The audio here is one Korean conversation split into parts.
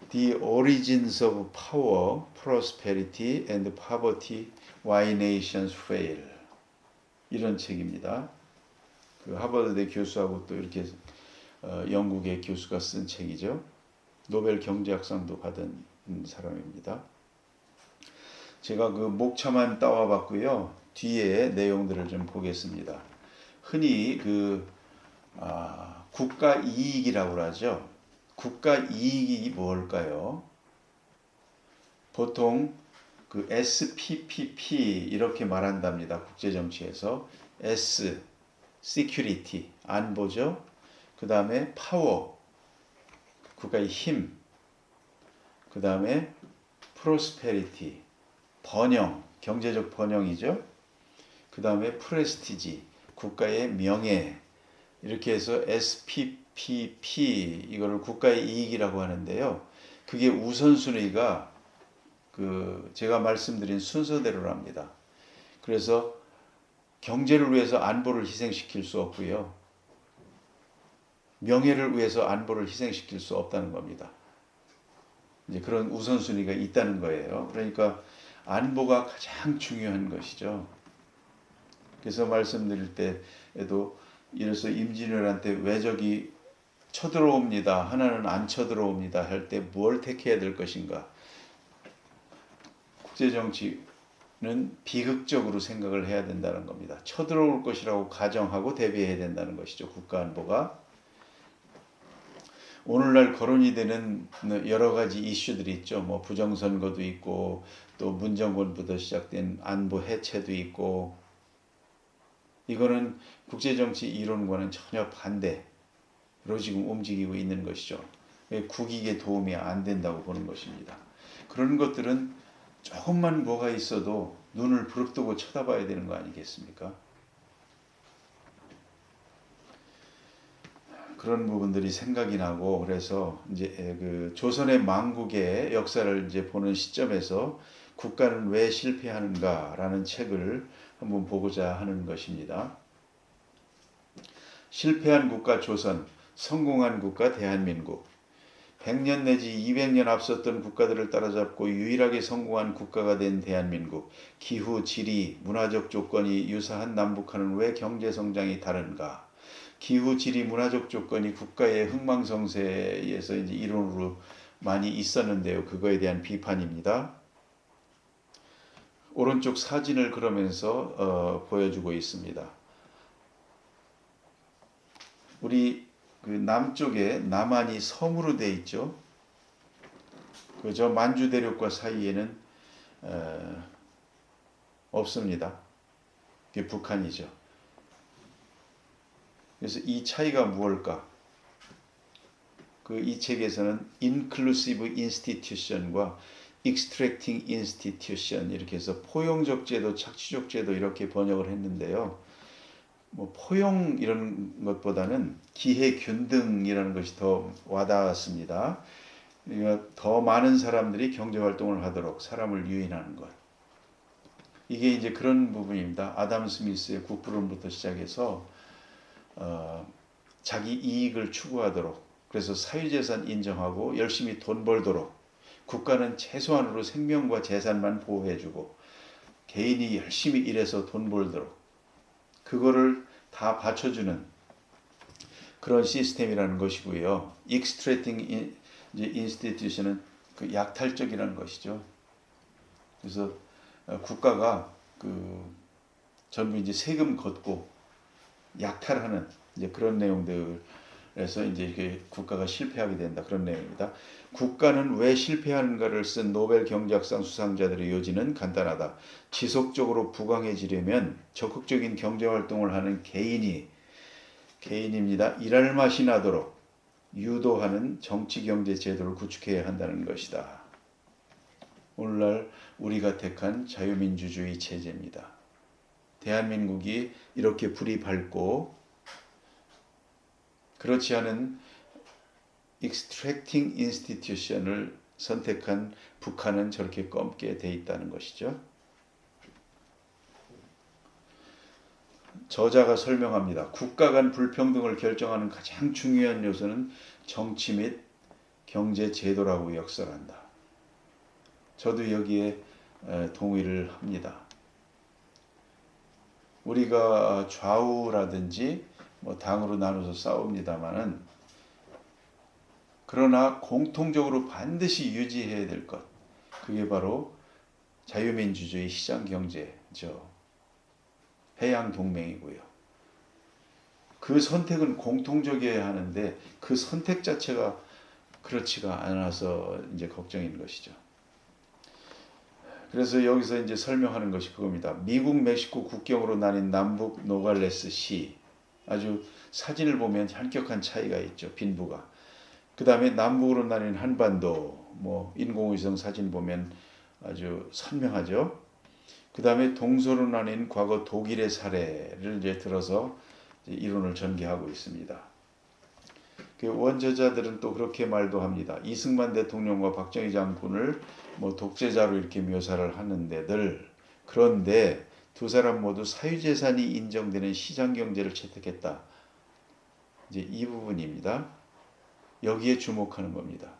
The Origins of Power, Prosperity and Poverty, Why Nations Fail. 이런 책입니다. 그 하버드대 교수하고 또 이렇게 영국의 교수가 쓴 책이죠. 노벨 경제학상도 받은 사람입니다. 제가 그 목차만 따와봤고요. 뒤에 내용들을 좀 보겠습니다. 흔히 국가 이익이라고 하죠. 국가 이익이 뭘까요? 보통 그 SPPP 이렇게 말한답니다. 국제 정치에서 S security 안보죠. 그 다음에 파워 국가의 힘. 그 다음에 prosperity 번영 경제적 번영이죠. 그 다음에 프레스티지 국가의 명예. 이렇게 해서 SPPP 이거를 국가의 이익이라고 하는데요. 그게 우선순위가 제가 말씀드린 순서대로랍니다. 그래서 경제를 위해서 안보를 희생시킬 수 없고요. 명예를 위해서 안보를 희생시킬 수 없다는 겁니다. 이제 그런 우선순위가 있다는 거예요. 그러니까 안보가 가장 중요한 것이죠. 그래서 말씀드릴 때에도 이래서 임진왜란때 외적이 쳐들어옵니다. 하나는 안 쳐들어옵니다. 할 때 뭘 택해야 될 것인가? 국제정치는 비극적으로 생각을 해야 된다는 겁니다. 쳐들어올 것이라고 가정하고 대비해야 된다는 것이죠. 국가안보가. 오늘날 거론이 되는 여러 가지 이슈들이 있죠. 뭐 부정선거도 있고 또 문정권부터 시작된 안보 해체도 있고 이거는 국제정치 이론과는 전혀 반대로 지금 움직이고 있는 것이죠. 국익에 도움이 안 된다고 보는 것입니다. 그런 것들은 조금만 뭐가 있어도 눈을 부릅뜨고 쳐다봐야 되는 거 아니겠습니까? 그런 부분들이 생각이 나고 그래서 이제 조선의 망국의 역사를 이제 보는 시점에서 국가는 왜 실패하는가라는 책을 한번 보고자 하는 것입니다. 실패한 국가 조선, 성공한 국가 대한민국. 100년 내지 200년 앞섰던 국가들을 따라잡고 유일하게 성공한 국가가 된 대한민국. 기후, 지리, 문화적 조건이 유사한 남북한은 왜 경제 성장이 다른가? 기후, 지리, 문화적 조건이 국가의 흥망성쇠에서 이제 이론으로 많이 있었는데요. 그거에 대한 비판입니다. 오른쪽 사진을 그러면서 보여주고 있습니다. 우리 남쪽에 남한이 섬으로 돼 있죠. 저 만주 대륙과 사이에는 없습니다. 그게 북한이죠. 그래서 이 차이가 무엇일까? 이 책에서는 inclusive institution과 extracting institution 이렇게 해서 포용적 제도, 착취적 제도 이렇게 번역을 했는데요. 뭐 포용 이런 것보다는 기회 균등이라는 것이 더 와닿았습니다. 그러니까 더 많은 사람들이 경제 활동을 하도록 사람을 유인하는 것. 이게 이제 그런 부분입니다. 아담 스미스의 국부론부터 시작해서 자기 이익을 추구하도록 그래서 사유재산 인정하고 열심히 돈 벌도록 국가는 최소한으로 생명과 재산만 보호해주고 개인이 열심히 일해서 돈 벌도록 그거를 다 받쳐주는 그런 시스템이라는 것이고요. Extracting institution은 약탈적이라는 것이죠. 그래서 국가가 전부 이제 세금 걷고 약탈하는 이제 그런 내용들에서 이제 국가가 실패하게 된다 그런 내용입니다. 국가는 왜 실패하는가를 쓴 노벨 경제학상 수상자들의 요지는 간단하다. 지속적으로 부강해지려면 적극적인 경제활동을 하는 개인입니다. 일할 맛이 나도록 유도하는 정치경제 제도를 구축해야 한다는 것이다. 오늘날 우리가 택한 자유민주주의 체제입니다. 대한민국이 이렇게 불이 밝고 그렇지 않은 extracting institution을 선택한 북한은 저렇게 검게 돼 있다는 것이죠. 저자가 설명합니다. 국가 간 불평등을 결정하는 가장 중요한 요소는 정치 및 경제 제도라고 역설한다. 저도 여기에 동의를 합니다. 우리가 좌우라든지 뭐 당으로 나눠서 싸웁니다만은 그러나 공통적으로 반드시 유지해야 될 것, 그게 바로 자유민주주의 시장경제죠. 해양동맹이고요. 그 선택은 공통적이어야 하는데 그 선택 자체가 그렇지가 않아서 이제 걱정인 것이죠. 그래서 여기서 이제 설명하는 것이 그겁니다. 미국 멕시코 국경으로 나뉜 남북 노갈레스 시, 아주 사진을 보면 현격한 차이가 있죠. 빈부가. 그 다음에 남북으로 나뉜 한반도, 뭐 인공위성 사진 보면 아주 선명하죠. 그 다음에 동서로 나뉜 과거 독일의 사례를 이제 들어서 이제 이론을 전개하고 있습니다. 그 원저자들은 또 그렇게 말도 합니다. 이승만 대통령과 박정희 장군을 뭐 독재자로 이렇게 묘사를 하는데들, 그런데 두 사람 모두 사유재산이 인정되는 시장경제를 채택했다. 이제 이 부분입니다. 여기에 주목하는 겁니다.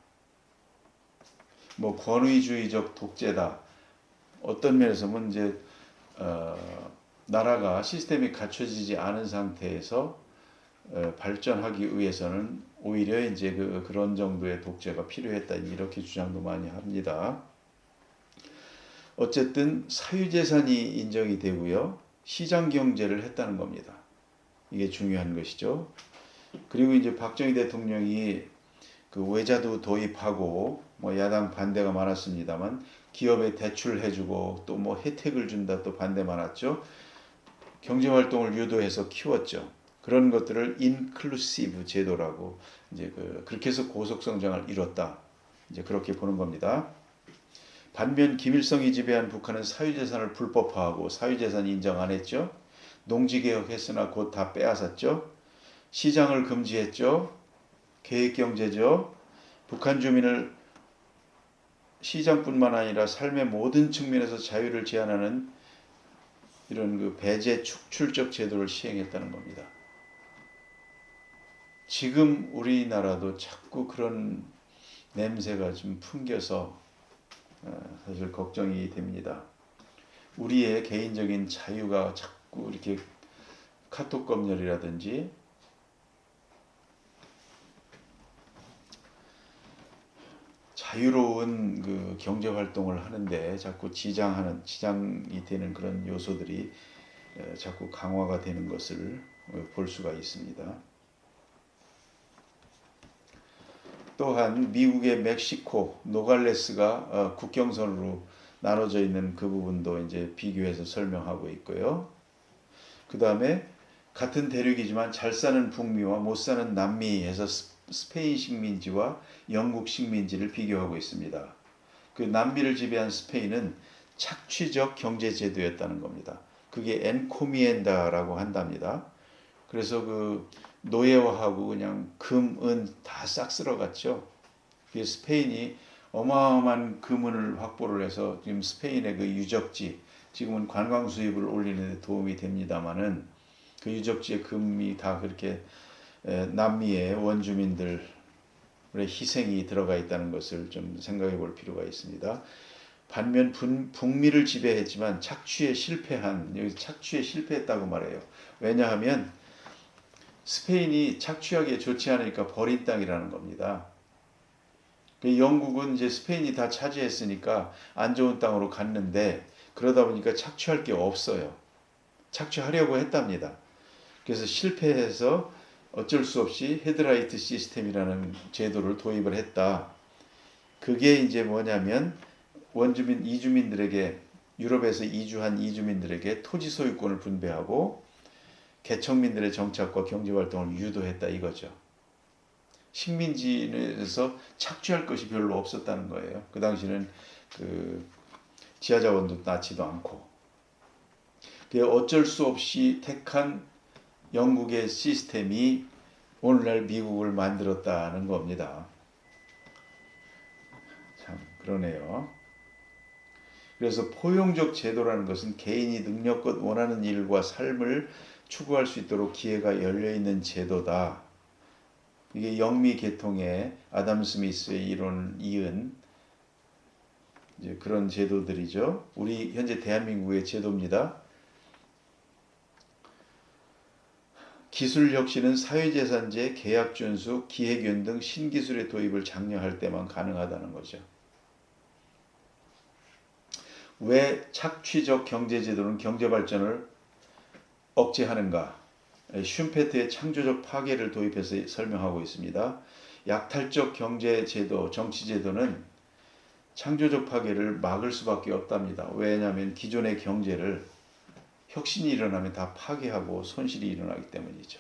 뭐 권위주의적 독재다. 어떤 면에서 보면 이제 나라가 시스템이 갖춰지지 않은 상태에서 발전하기 위해서는 오히려 이제 그런 정도의 독재가 필요했다. 이렇게 주장도 많이 합니다. 어쨌든 사유재산이 인정이 되고요. 시장 경제를 했다는 겁니다. 이게 중요한 것이죠. 그리고 이제 박정희 대통령이 그 외자도 도입하고 뭐 야당 반대가 많았습니다만 기업에 대출해주고 또 뭐 혜택을 준다 또 반대 많았죠. 경제활동을 유도해서 키웠죠. 그런 것들을 인클루시브 제도라고 이제 그렇게 해서 고속성장을 이뤘다. 이제 그렇게 보는 겁니다. 반면 김일성이 지배한 북한은 사유재산을 불법화하고 사유재산 인정 안 했죠. 농지개혁했으나 곧 다 빼앗았죠. 시장을 금지했죠. 계획경제죠. 북한 주민을 시장뿐만 아니라 삶의 모든 측면에서 자유를 제한하는 이런 그 배제 축출적 제도를 시행했다는 겁니다. 지금 우리나라도 자꾸 그런 냄새가 좀 풍겨서 사실 걱정이 됩니다. 우리의 개인적인 자유가 자꾸 이렇게 카톡 검열이라든지 자유로운 그 경제 활동을 하는데 자꾸 지장이 되는 그런 요소들이 자꾸 강화가 되는 것을 볼 수가 있습니다. 또한 미국의 멕시코 노갈레스가 국경선으로 나눠져 있는 그 부분도 이제 비교해서 설명하고 있고요. 그 다음에 같은 대륙이지만 잘 사는 북미와 못 사는 남미에서 스페인 식민지와 영국 식민지를 비교하고 있습니다. 그 남미를 지배한 스페인은 착취적 경제제도였다는 겁니다. 그게 엔코미엔다라고 한답니다. 그래서 그 노예화하고 그냥 금, 은 다 싹 쓸어갔죠. 스페인이 어마어마한 금은을 확보를 해서 지금 스페인의 그 유적지, 지금은 관광 수입을 올리는 데 도움이 됩니다만은 그 유적지의 금이 다 그렇게 남미의 원주민들의 희생이 들어가 있다는 것을 좀 생각해 볼 필요가 있습니다. 반면 북미를 지배했지만 착취에 실패했다고 말해요. 왜냐하면 스페인이 착취하기에 좋지 않으니까 버린 땅이라는 겁니다. 영국은 이제 스페인이 다 차지했으니까 안 좋은 땅으로 갔는데 그러다 보니까 착취할 게 없어요. 착취하려고 했답니다. 그래서 실패해서 어쩔 수 없이 헤드라이트 시스템이라는 제도를 도입을 했다. 그게 이제 뭐냐면 원주민 이주민들에게, 유럽에서 이주한 이주민들에게 토지 소유권을 분배하고 개척민들의 정착과 경제활동을 유도했다 이거죠. 식민지에서 착취할 것이 별로 없었다는 거예요. 그 당시는 그 지하자원도 낳지도 않고. 어쩔 수 없이 택한 영국의 시스템이 오늘날 미국을 만들었다는 겁니다. 참 그러네요. 그래서 포용적 제도라는 것은 개인이 능력껏 원하는 일과 삶을 추구할 수 있도록 기회가 열려있는 제도다. 이게 영미 계통의 아담 스미스의 이론을 이은 이제 그런 제도들이죠. 우리 현재 대한민국의 제도입니다. 기술혁신은 사회재산제, 계약준수, 기획연 등 신기술의 도입을 장려할 때만 가능하다는 거죠. 왜 착취적 경제제도는 경제발전을 억제하는가? 슌페트의 창조적 파괴를 도입해서 설명하고 있습니다. 약탈적 경제제도, 정치제도는 창조적 파괴를 막을 수밖에 없답니다. 왜냐하면 기존의 경제를 혁신이 일어나면 다 파괴하고 손실이 일어나기 때문이죠.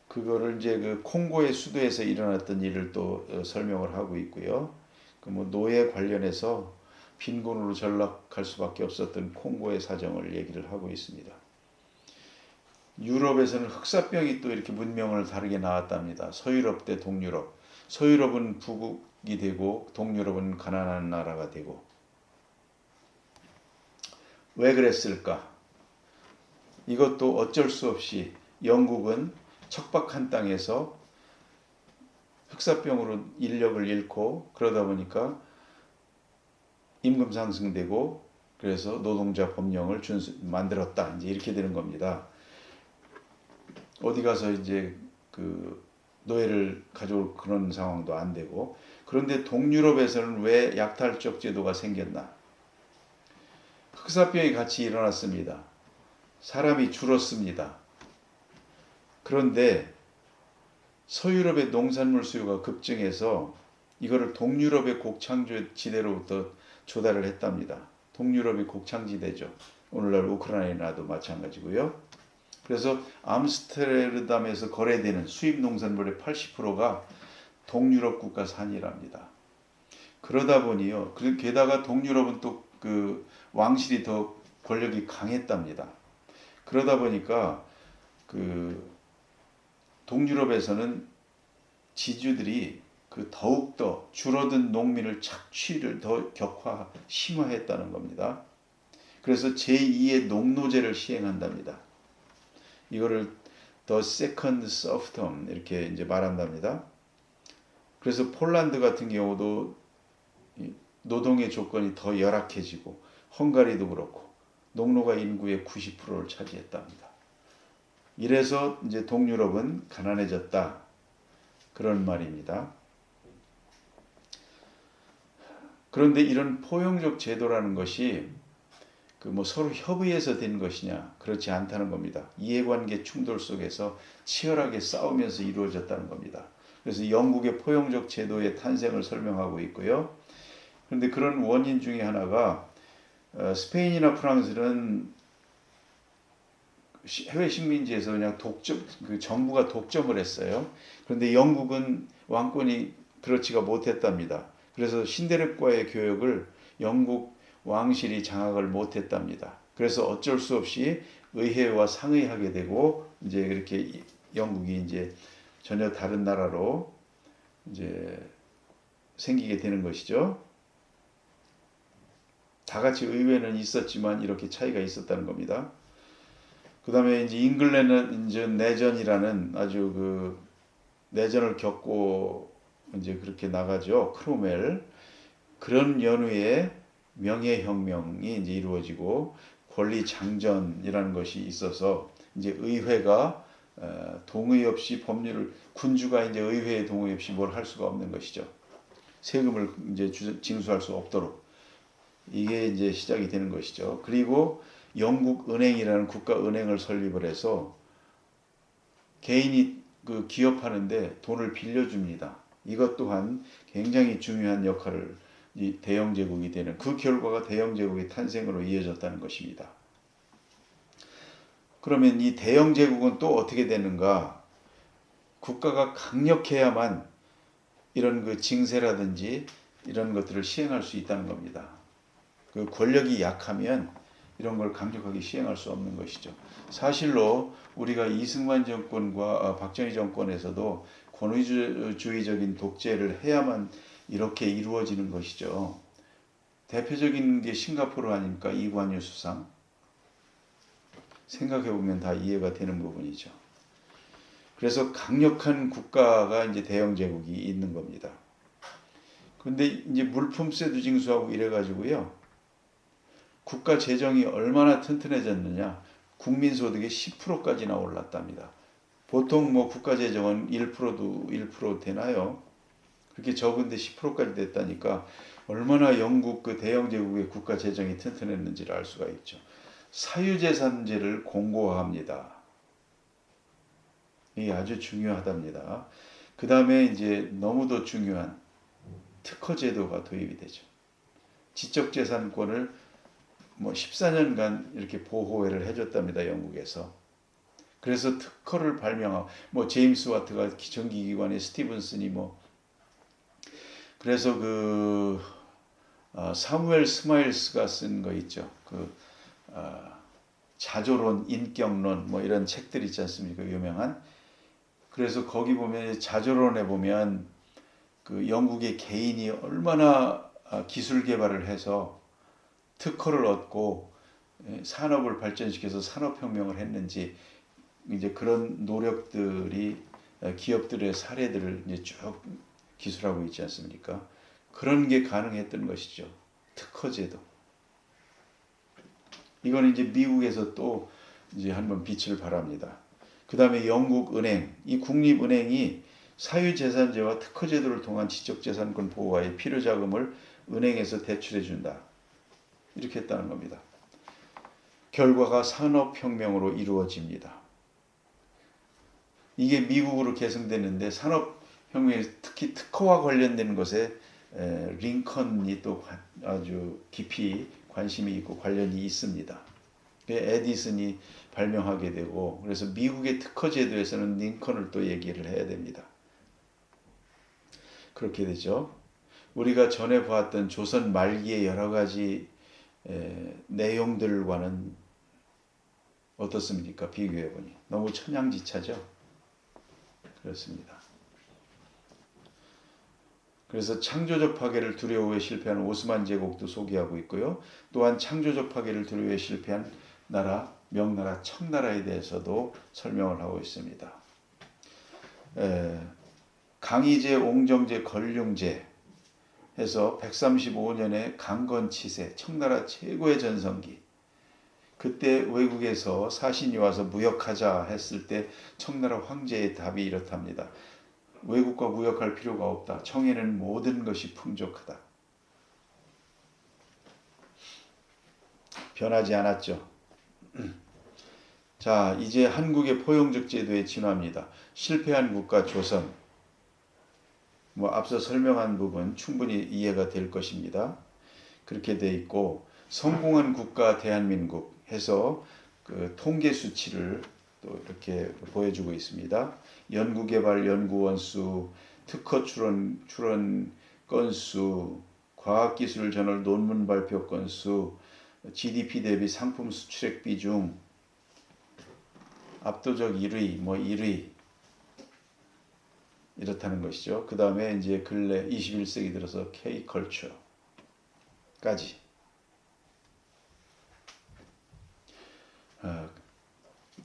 그거를 이제 그 콩고의 수도에서 일어났던 일을 또 설명을 하고 있고요. 그 뭐 노예 관련해서 빈곤으로 전락할 수밖에 없었던 콩고의 사정을 얘기를 하고 있습니다. 유럽에서는 흑사병이 또 이렇게 문명을 다르게 나왔답니다. 서유럽 대 동유럽. 서유럽은 부국이 되고 동유럽은 가난한 나라가 되고. 왜 그랬을까? 이것도 어쩔 수 없이 영국은 척박한 땅에서 흑사병으로 인력을 잃고 그러다 보니까 임금 상승되고 그래서 노동자 법령을 만들었다. 이제 이렇게 되는 겁니다. 어디 가서 이제 그 노예를 가져올 그런 상황도 안 되고. 그런데 동유럽에서는 왜 약탈적 제도가 생겼나? 흑사병이 같이 일어났습니다. 사람이 줄었습니다. 그런데 서유럽의 농산물 수요가 급증해서 이거를 동유럽의 곡창 지대로부터 조달을 했답니다. 동유럽이 곡창지대죠. 오늘날 우크라이나도 마찬가지고요. 그래서 암스테르담에서 거래되는 수입 농산물의 80%가 동유럽 국가산이랍니다. 그러다 보니요. 게다가 동유럽은 또 그 왕실이 더 권력이 강했답니다. 그러다 보니까 그 동유럽에서는 지주들이 그 더욱더 줄어든 농민을 착취를 더 심화했다는 겁니다. 그래서 제2의 농노제를 시행한답니다. 이거를 The Second Serfdom 이렇게 이제 말한답니다. 그래서 폴란드 같은 경우도 노동의 조건이 더 열악해지고 헝가리도 그렇고 농노가 인구의 90%를 차지했답니다. 이래서 이제 동유럽은 가난해졌다. 그런 말입니다. 그런데 이런 포용적 제도라는 것이 그 뭐 서로 협의해서 된 것이냐? 그렇지 않다는 겁니다. 이해관계 충돌 속에서 치열하게 싸우면서 이루어졌다는 겁니다. 그래서 영국의 포용적 제도의 탄생을 설명하고 있고요. 그런데 그런 원인 중에 하나가 스페인이나 프랑스는 해외 식민지에서 그냥 그 정부가 독점을 했어요. 그런데 영국은 왕권이 그렇지가 못했답니다. 그래서 신데렐과의 교역을 영국 왕실이 장악을 못했답니다. 그래서 어쩔 수 없이 의회와 상의하게 되고 이제 이렇게 영국이 이제 전혀 다른 나라로 이제 생기게 되는 것이죠. 다 같이 의회는 있었지만 이렇게 차이가 있었다는 겁니다. 그 다음에 이제 잉글랜드 내전이라는 아주 그 내전을 겪고 이제 그렇게 나가죠. 크로멜. 그런 연후에 명예혁명이 이제 이루어지고 권리장전이라는 것이 있어서 이제 의회가 동의 없이 법률을 군주가 이제 의회의 동의 없이 뭘 할 수가 없는 것이죠. 세금을 이제 징수할 수 없도록. 이게 이제 시작이 되는 것이죠. 그리고 영국 은행이라는 국가 은행을 설립을 해서 개인이 그 기업하는데 돈을 빌려줍니다. 이것 또한 굉장히 중요한 역할을 이 대영 제국이 되는 그 결과가 대영 제국의 탄생으로 이어졌다는 것입니다. 그러면 이 대영 제국은 또 어떻게 되는가? 국가가 강력해야만 이런 그 징세라든지 이런 것들을 시행할 수 있다는 겁니다. 그 권력이 약하면 이런 걸 강력하게 시행할 수 없는 것이죠. 사실로 우리가 이승만 정권과 박정희 정권에서도 권위주의적인 독재를 해야만 이렇게 이루어지는 것이죠. 대표적인 게 싱가포르 아닙니까? 이관유 수상. 생각해보면 다 이해가 되는 부분이죠. 그래서 강력한 국가가 이제 대영 제국이 있는 겁니다. 근데 이제 물품세도 징수하고 이래가지고요. 국가 재정이 얼마나 튼튼해졌느냐. 국민소득의 10%까지나 올랐답니다. 보통 뭐 국가 재정은 1%도 1% 되나요? 그렇게 적은데 10%까지 됐다니까 얼마나 영국 그 대영 제국의 국가 재정이 튼튼했는지를 알 수가 있죠. 사유재산제를 공고화합니다. 이게 아주 중요하답니다. 그 다음에 이제 너무도 중요한 특허제도가 도입이 되죠. 지적재산권을 뭐 14년간 이렇게 보호를 해줬답니다. 영국에서. 그래서 특허를 발명하고 뭐 제임스 와트가 전기기관의 스티븐슨이 뭐 그래서 그 사무엘 스마일스가 쓴 거 있죠. 그 자조론, 인격론 뭐 이런 책들 있지 않습니까? 유명한. 그래서 거기 보면 자조론에 보면 그 영국의 개인이 얼마나 기술 개발을 해서 특허를 얻고 산업을 발전시켜서 산업혁명을 했는지 이제 그런 노력들이 기업들의 사례들을 이제 쭉 기술하고 있지 않습니까? 그런 게 가능했던 것이죠. 특허제도. 이건 이제 미국에서 또 이제 한번 빛을 발합니다. 그 다음에 영국 은행, 이 국립은행이 사유재산제와 특허제도를 통한 지적재산권 보호와의 필요자금을 은행에서 대출해 준다. 이렇게 했다는 겁니다. 결과가 산업혁명으로 이루어집니다. 이게 미국으로 계승됐는데 산업혁명에 특히 특허와 관련된 것에 링컨이 또 아주 깊이 관심이 있고 관련이 있습니다. 에디슨이 발명하게 되고 그래서 미국의 특허 제도에서는 링컨을 또 얘기를 해야 됩니다. 그렇게 되죠. 우리가 전에 보았던 조선 말기의 여러 가지 내용들과는 어떻습니까? 비교해 보니 너무 천양지차죠. 그렇습니다. 그래서 창조적 파괴를 두려워해 실패한 오스만 제국도 소개하고 있고요. 또한 창조적 파괴를 두려워해 실패한 나라, 명나라, 청나라에 대해서도 설명을 하고 있습니다. 강희제, 옹정제, 걸륭제 해서 135년에 강건치세, 청나라 최고의 전성기. 그때 외국에서 사신이 와서 무역하자 했을 때 청나라 황제의 답이 이렇답니다. 외국과 무역할 필요가 없다. 청에는 모든 것이 풍족하다. 변하지 않았죠. 자, 이제 한국의 포용적 제도에 진화합니다. 실패한 국가 조선. 뭐 앞서 설명한 부분 충분히 이해가 될 것입니다. 그렇게 돼 있고 성공한 국가 대한민국 해서 그 통계 수치를 또 이렇게 보여주고 있습니다. 연구개발 연구원 수, 특허 출원 건수, 과학기술 저널 논문 발표 건수, GDP 대비 상품 수출액 비중, 압도적 1위, 뭐 1위 이렇다는 것이죠. 그 다음에 이제 근래 21세기 들어서 K컬처까지.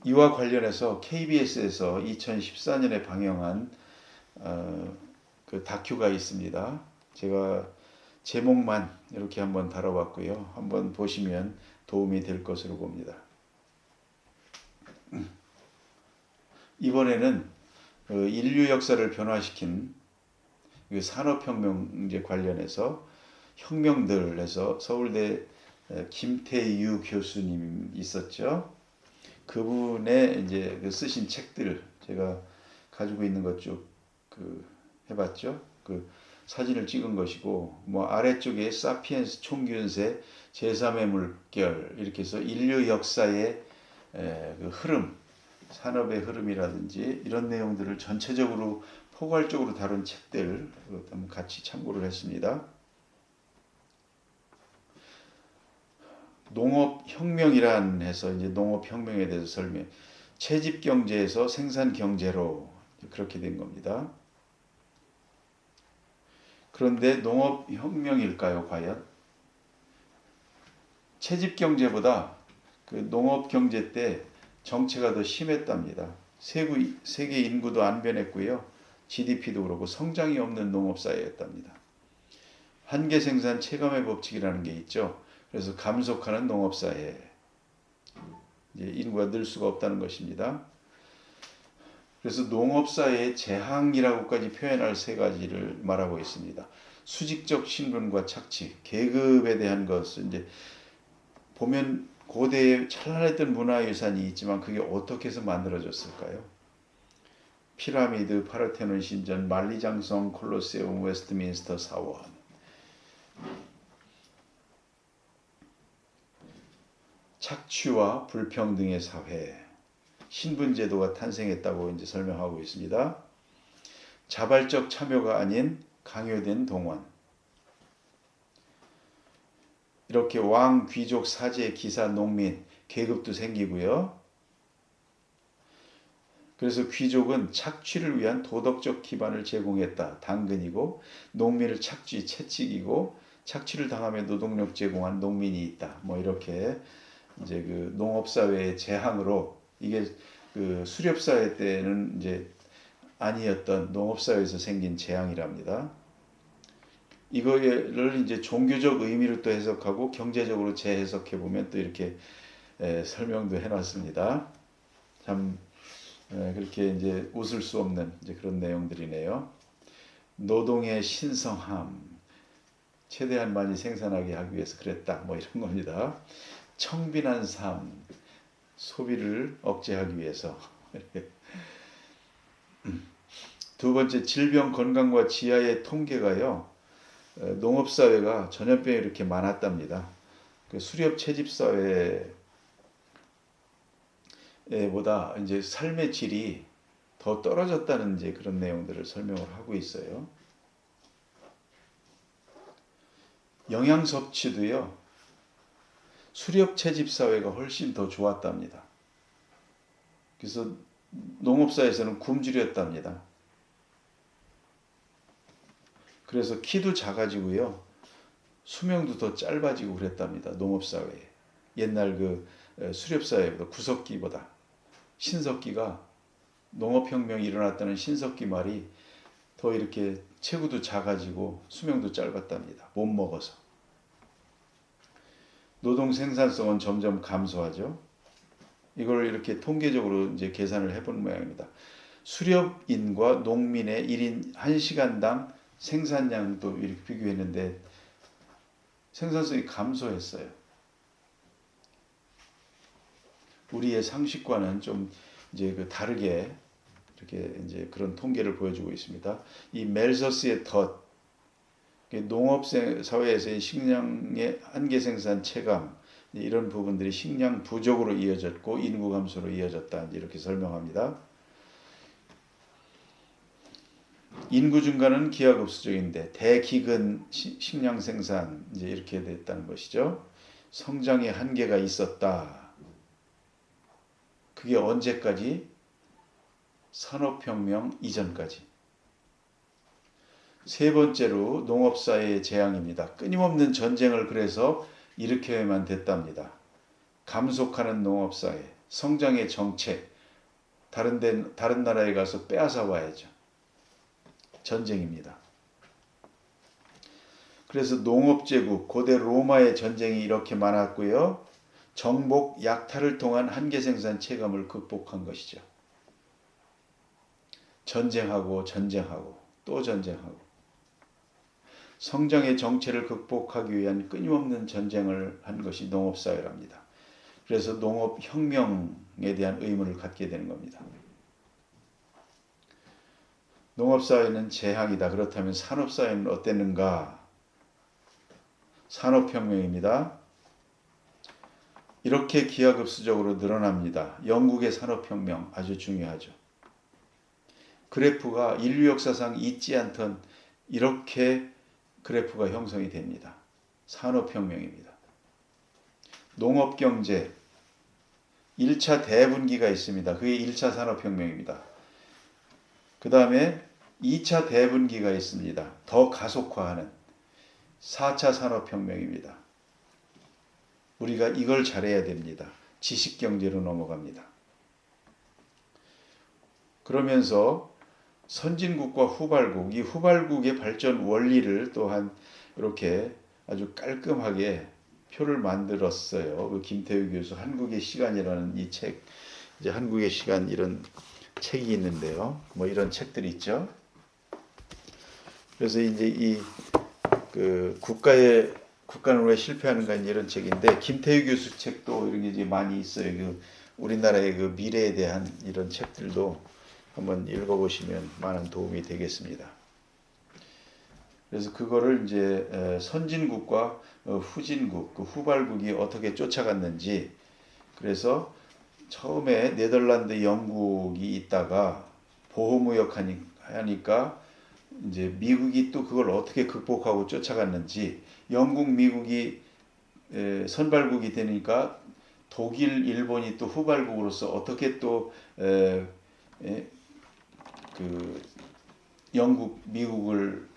이와 관련해서 KBS에서 2014년에 방영한 그 다큐가 있습니다. 제가 제목만 이렇게 한번 다뤄봤고요. 한번 보시면 도움이 될 것으로 봅니다. 이번에는 인류 역사를 변화시킨 산업혁명 관련해서 혁명들에서 서울대 김태유 교수님 있었죠. 그분의 이제 쓰신 책들 제가 가지고 있는 것 쭉 해봤죠. 그 사진을 찍은 것이고 뭐 아래쪽에 사피엔스 총균세 제3의 물결 이렇게 해서 인류 역사의 그 흐름 산업의 흐름이라든지 이런 내용들을 전체적으로 포괄적으로 다룬 책들 한번 같이 참고를 했습니다. 농업혁명이란 해서 이제 농업혁명에 대해서 설명, 채집경제에서 생산경제로 그렇게 된 겁니다. 그런데 농업혁명일까요, 과연? 채집경제보다 그 농업경제 때 정체가 더 심했답니다. 세계 인구도 안 변했고요. GDP도 그렇고 성장이 없는 농업사회였답니다. 한계 생산 체감의 법칙이라는 게 있죠. 그래서 감속하는 농업사회. 이제 인구가 늘 수가 없다는 것입니다. 그래서 농업사회의 재앙이라고까지 표현할 세 가지를 말하고 있습니다. 수직적 신분과 착취, 계급에 대한 것을 이제 보면 고대에 찬란했던 문화유산이 있지만 그게 어떻게 해서 만들어졌을까요? 피라미드, 파르테논 신전, 만리장성, 콜로세움, 웨스트민스터 사원. 착취와 불평등의 사회, 신분제도가 탄생했다고 이제 설명하고 있습니다. 자발적 참여가 아닌 강요된 동원. 이렇게 왕, 귀족, 사제, 기사, 농민 계급도 생기고요. 그래서 귀족은 착취를 위한 도덕적 기반을 제공했다. 당근이고 농민을 착취, 채찍이고 착취를 당하며 노동력 제공한 농민이 있다. 뭐 이렇게 이제 그 농업사회의 재앙으로 이게 그 수렵사회 때는 이제 아니었던 농업사회에서 생긴 재앙이랍니다. 이거를 이제 종교적 의미로 또 해석하고 경제적으로 재해석해 보면 또 이렇게 설명도 해놨습니다. 참 그렇게 이제 웃을 수 없는 이제 그런 내용들이네요. 노동의 신성함, 최대한 많이 생산하게 하기 위해서 그랬다. 뭐 이런 겁니다. 청빈한 삶, 소비를 억제하기 위해서. 두 번째, 질병, 건강과 지하의 통계가요. 농업사회가 전염병이 이렇게 많았답니다. 그 수렵 채집사회 보다 이제 삶의 질이 더 떨어졌다는 이제 그런 내용들을 설명을 하고 있어요. 영양 섭취도요. 수렵 채집 사회가 훨씬 더 좋았답니다. 그래서 농업사에서는 굶주렸답니다. 그래서 키도 작아지고요. 수명도 더 짧아지고 그랬답니다. 농업사회에. 옛날 그 수렵사회보다 구석기보다 신석기가 농업혁명이 일어났다는 신석기 말이 더 이렇게 체구도 작아지고 수명도 짧았답니다. 못 먹어서. 노동 생산성은 점점 감소하죠. 이걸 이렇게 통계적으로 이제 계산을 해본 모양입니다. 수렵인과 농민의 1인 1시간당 생산량도 이렇게 비교했는데 생산성이 감소했어요. 우리의 상식과는 좀 이제 그 다르게 이렇게 이제 그런 통계를 보여주고 있습니다. 이 멜서스의 덫, 농업 사회에서의 식량의 한계 생산 체감 이런 부분들이 식량 부족으로 이어졌고 인구 감소로 이어졌다 이렇게 설명합니다. 인구 증가는 기하급수적인데 대기근 식량 생산 이제 이렇게 됐다는 것이죠. 성장의 한계가 있었다. 그게 언제까지? 산업혁명 이전까지. 세 번째로 농업사회의 재앙입니다. 끊임없는 전쟁을 그래서 일으켜야만 됐답니다. 감속하는 농업사회, 성장의 정책, 다른 나라에 가서 빼앗아 와야죠. 전쟁입니다. 그래서 농업제국, 고대 로마의 전쟁이 이렇게 많았고요. 정복, 약탈을 통한 한계 생산 체감을 극복한 것이죠. 전쟁하고 또 전쟁하고 성장의 정체를 극복하기 위한 끊임없는 전쟁을 한 것이 농업사회랍니다. 그래서 농업혁명에 대한 의문을 갖게 되는 겁니다. 농업사회는 재앙이다. 그렇다면 산업사회는 어땠는가? 산업혁명입니다. 이렇게 기하급수적으로 늘어납니다. 영국의 산업혁명 아주 중요하죠. 그래프가 인류 역사상 있지 않던 이렇게 그래프가 형성이 됩니다. 산업혁명입니다. 농업경제 1차 대분기가 있습니다. 그게 1차 산업혁명입니다. 그 다음에 2차 대분기가 있습니다. 더 가속화하는 4차 산업혁명입니다. 우리가 이걸 잘해야 됩니다. 지식경제로 넘어갑니다. 그러면서 선진국과 후발국, 이 후발국의 발전 원리를 또한 이렇게 아주 깔끔하게 표를 만들었어요. 그 김태우 교수 한국의 시간이라는 이 책, 이제 한국의 시간 이런 책이 있는데요. 뭐 이런 책들이 있죠. 그래서 이제 이 그 국가는 왜 실패하는가 이런 책인데 김태우 교수 책도 이런 게 이제 많이 있어요. 그 우리나라의 그 미래에 대한 이런 책들도 한번 읽어보시면 많은 도움이 되겠습니다. 그래서 그거를 이제 선진국과 후진국, 그 후발국이 어떻게 쫓아갔는지, 그래서 처음에 네덜란드, 영국이 있다가 보호무역 하니까 이제 미국이 또 그걸 어떻게 극복하고 쫓아갔는지, 영국, 미국이 선발국이 되니까 독일, 일본이 또 후발국으로서 어떻게 또 그 영국, 미국을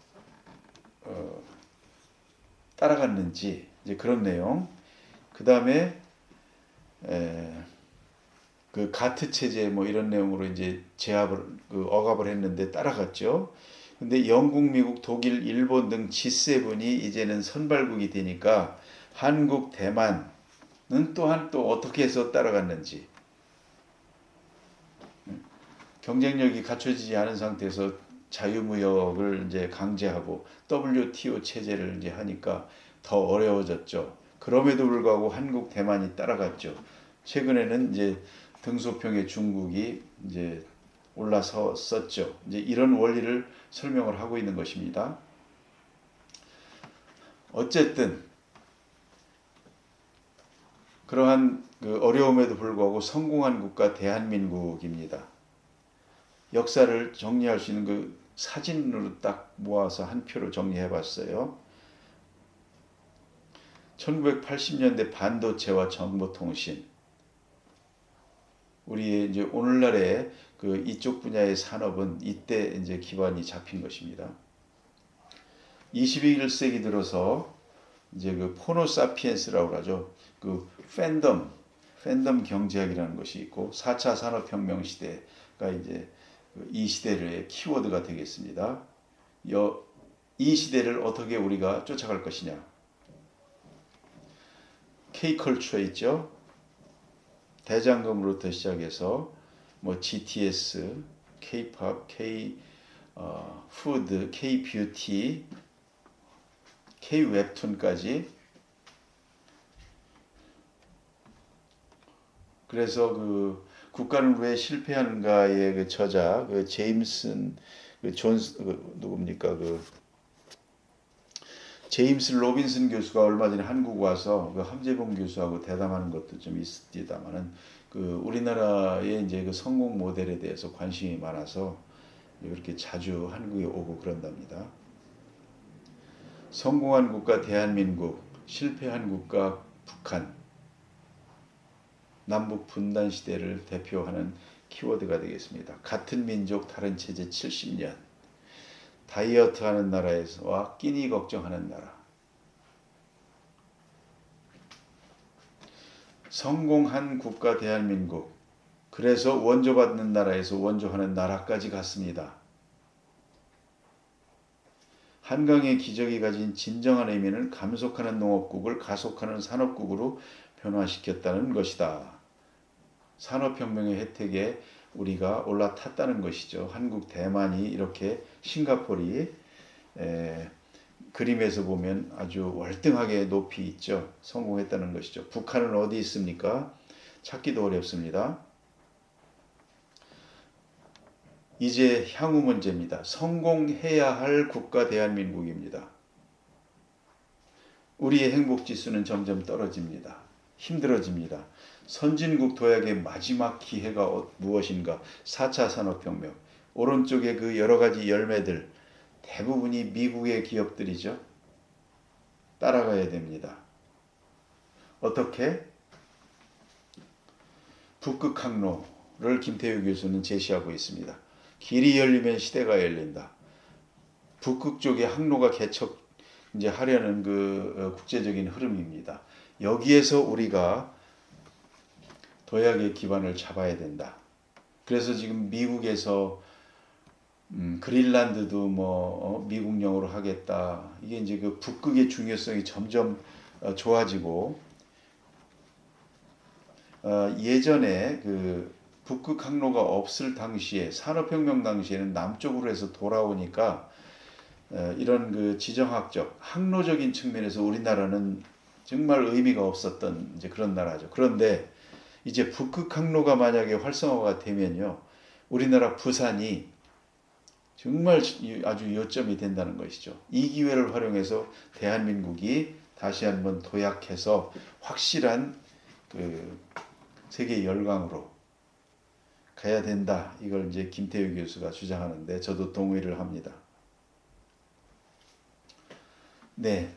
따라갔는지 이제 그런 내용. 그 다음에 그 가트 체제 뭐 이런 내용으로 이제 억압을 했는데 따라갔죠. 근데 영국, 미국, 독일, 일본 등 G7이 이제는 선발국이 되니까 한국, 대만은 또한 또 어떻게 해서 따라갔는지, 경쟁력이 갖춰지지 않은 상태에서 자유무역을 이제 강제하고 WTO 체제를 이제 하니까 더 어려워졌죠. 그럼에도 불구하고 한국, 대만이 따라갔죠. 최근에는 이제 등소평에 중국이 이제 올라섰었죠. 이제 이런 원리를 설명을 하고 있는 것입니다. 어쨌든 그러한 그 어려움에도 불구하고 성공한 국가 대한민국입니다. 역사를 정리할 수 있는 그 사진으로 딱 모아서 한 표로 정리해 봤어요. 1980년대 반도체와 정보통신. 우리 이제 오늘날의 그 이쪽 분야의 산업은 이때 이제 기반이 잡힌 것입니다. 21세기 들어서 이제 그 포노사피엔스라고 하죠. 그 팬덤 경제학이라는 것이 있고 4차 산업혁명 시대가 이제 이 시대의 키워드가 되겠습니다. 이 시대를 어떻게 우리가 쫓아갈 것이냐. K컬처 있죠. 대장금으로부터 시작해서 뭐 GTS, K-팝, 푸드, K-뷰티, K-웹툰까지. 그래서 그 국가는 왜 실패하는가의 그 저자 그 제임슨 그 존스 누굽니까 그 제임스 로빈슨 교수가 얼마 전에 한국 와서 그 함재봉 교수하고 대담하는 것도 좀 있습니다만은 그 우리나라의 이제 그 성공 모델에 대해서 관심이 많아서 이렇게 자주 한국에 오고 그런답니다. 성공한 국가 대한민국, 실패한 국가 북한, 남북 분단 시대를 대표하는 키워드가 되겠습니다. 같은 민족 다른 체제 70년, 다이어트하는 나라에서와 끼니 걱정하는 나라, 성공한 국가 대한민국, 그래서 원조받는 나라에서 원조하는 나라까지 갔습니다. 한강의 기적이 가진 진정한 의미는 감속하는 농업국을 가속하는 산업국으로 변화시켰다는 것이다. 산업혁명의 혜택에 우리가 올라탔다는 것이죠. 한국, 대만이 이렇게 싱가포르이 그림에서 보면 아주 월등하게 높이 있죠. 성공했다는 것이죠. 북한은 어디 있습니까? 찾기도 어렵습니다. 이제 향후 문제입니다. 성공해야 할 국가 대한민국입니다. 우리의 행복지수는 점점 떨어집니다. 힘들어집니다. 선진국 도약의 마지막 기회가 무엇인가? 4차 산업혁명. 오른쪽에 그 여러 가지 열매들 대부분이 미국의 기업들이죠. 따라가야 됩니다. 어떻게? 북극 항로를 김태우 교수는 제시하고 있습니다. 길이 열리면 시대가 열린다. 북극 쪽의 항로가 개척 이제 하려는 그 국제적인 흐름입니다. 여기에서 우리가 도약의 기반을 잡아야 된다. 그래서 지금 미국에서 그린란드도 뭐 미국령으로 하겠다. 이게 이제 그 북극의 중요성이 점점 좋아지고 예전에 그 북극 항로가 없을 당시에 산업혁명 당시에는 남쪽으로 해서 돌아오니까 이런 그 지정학적 항로적인 측면에서 우리나라는 정말 의미가 없었던 이제 그런 나라죠. 그런데 이제 북극 항로가 만약에 활성화가 되면요, 우리나라 부산이 정말 아주 요점이 된다는 것이죠. 이 기회를 활용해서 대한민국이 다시 한번 도약해서 확실한 그 세계 열강으로 가야 된다. 이걸 이제 김태우 교수가 주장하는데 저도 동의를 합니다. 네,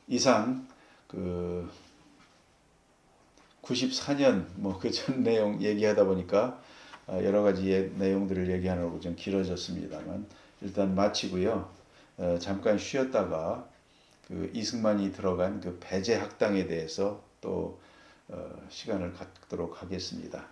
이상 그 94년 뭐 그 전 내용 얘기하다 보니까 여러 가지 내용들을 얘기하느라고 좀 길어졌습니다만 일단 마치고요. 잠깐 쉬었다가 그 이승만이 들어간 그 배제 학당에 대해서 또 시간을 갖도록 하겠습니다.